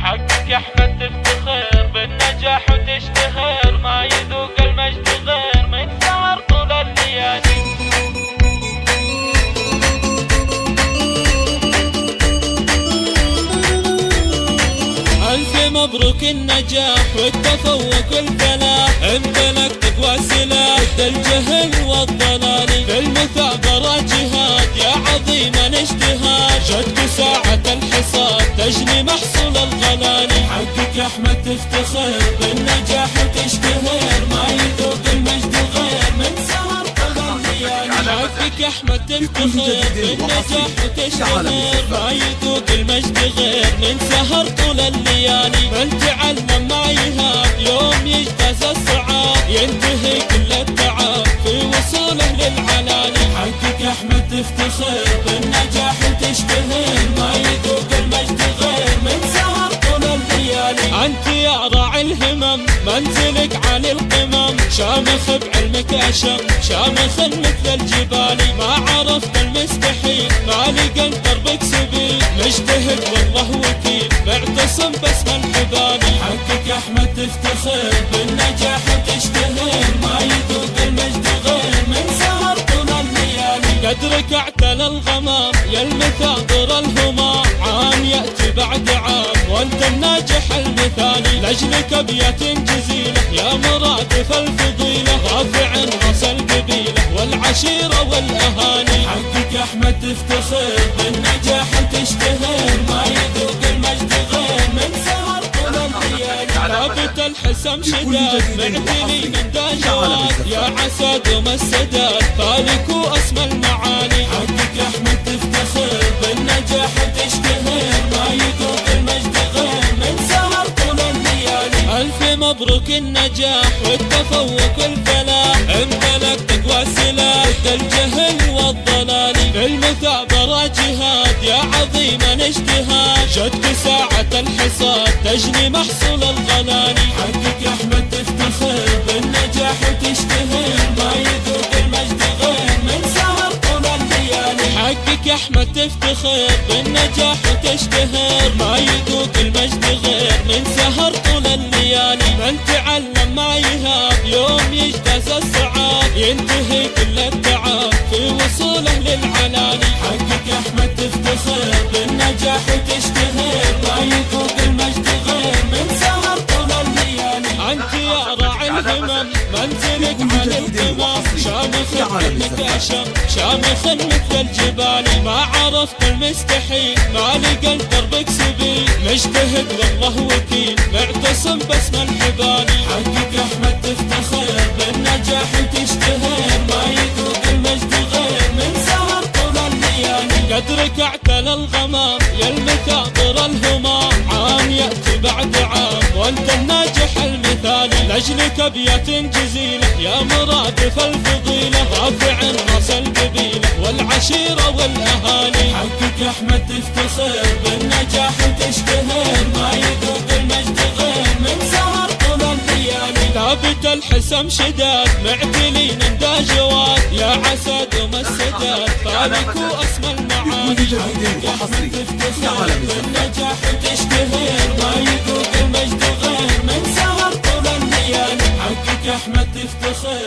حقك يا احمد تفتخر بالنجاح وتشتهر، ما يذوق المجد غير من سهر طول الليالي. ألف مبروك النجاح والتفوق والفلاح، امتلكت تقوى سلاح ضد الجهل والضلال، في المثابرة جهاد يا عظيم الاجتهاد، جدك ساعة الحصاد تجني محصول الغلال. حقك يا احمد تفتخر بالنجاح وتشتهر، ما يذوق المجد غير من سهر طول الليالي. حقك يا احمد تفتخر بالنجاح وتشتهر، ما يذوق المجد غير من سهر طول الليالي. من تعلم ما يهاب يوم يجتاز الصعاب، ينتهي كل التعب في وصوله للعلالي. حقك يا احمد تفتخر بالنجاح وتشتهر، ما يذوق المجد غير من سهر طول الليالي. انت يا راعي الهمم منزلك على القمم، شامخ بعلمك اشم شامخ مثل الجبال، ما عرفت المستحيل ما لقى دربك سبيل، مجتهد والله وكيل معتصم باسم الحبال. حقك يا احمد تفتخر بالنجاح وتشتهر، ما يذوق المجد غير من سهر طول الليالي. قدرك اعتلى الغمام يا المثابر الهمام، عام ياتي بعد عام وانت الناجح المثالي، لاجلك ابيات جزيله يا مرادف الفضيله، رافع راس القبيله والعشيره والاهالي. حقك يا احمد تفتخر بالنجاح وتشتهر، ما يذوق المجد غير من سهر طول الليالي. ثابت الحسم شداد معتني من ذا جواد، يا عسى دوم السداد خالق واسمى المعالي. حقك يا احمد تفتخر بالنجاح وتشتهر، ما يذوق المجد غير من سهر طول الليالي. الف مبروك النجاح والتفوق والفلاح، امتلكت تقوى سلاح ضد الجهل والضلال، في المثابرة جهاد يا عظيم الاجتهاد، جدك ساعة الحصاد تجني محصول الغلال. حقك يا احمد تفتخر بالنجاح وتشتهر، ما يذوق المجد غير من سهر طول الليالي. حقك يا احمد تفتخر بالنجاح وتشتهر، ما يذوق المجد غير من سهر طول الليالي. من تعلم ما يهاب يوم يجتاز الصعاب، ينتهي كل التعب في وصوله للعلالي. حقك يا احمد تفتخر بالنجاح وتشتهر، ما يذوق المجد غير من سهر طول الليالي. انت يا راعي الهمم منزلك على القمم، شامخ مثلك اشم شامخ مثل الجبال، ما عرفت المستحيل ما لقى دربك سبيل، مجتهد والله وكيل معتصم باسم الحبال. حقك يا احمد تفتخر بالنجاح وتشتهر، ما يذوق المجد غير من سهر طول الليالي. قدرك اعتلى الغمام يا المثابر الهمام، عام ياتي بعد عام وانت الناجح المثالي، لاجلك ابيات جزيله يا مرادف الفضيله، رافع راس القبيله والعشيره والاهالي. حقك يا احمد تفتخر بالنجاح وتشتهر، ما يذوق المجد غير من سهر طول الليالي. ثابت الحسم شداد معتلين ذا جواد، يا عسى دوم السداد خالق واسمى المعالي. حقك يا احمد تفتخر بالنجاح وتشتهر، ما يذوق المجد غير من سهر طول الليالي. حقك يا احمد تفتخر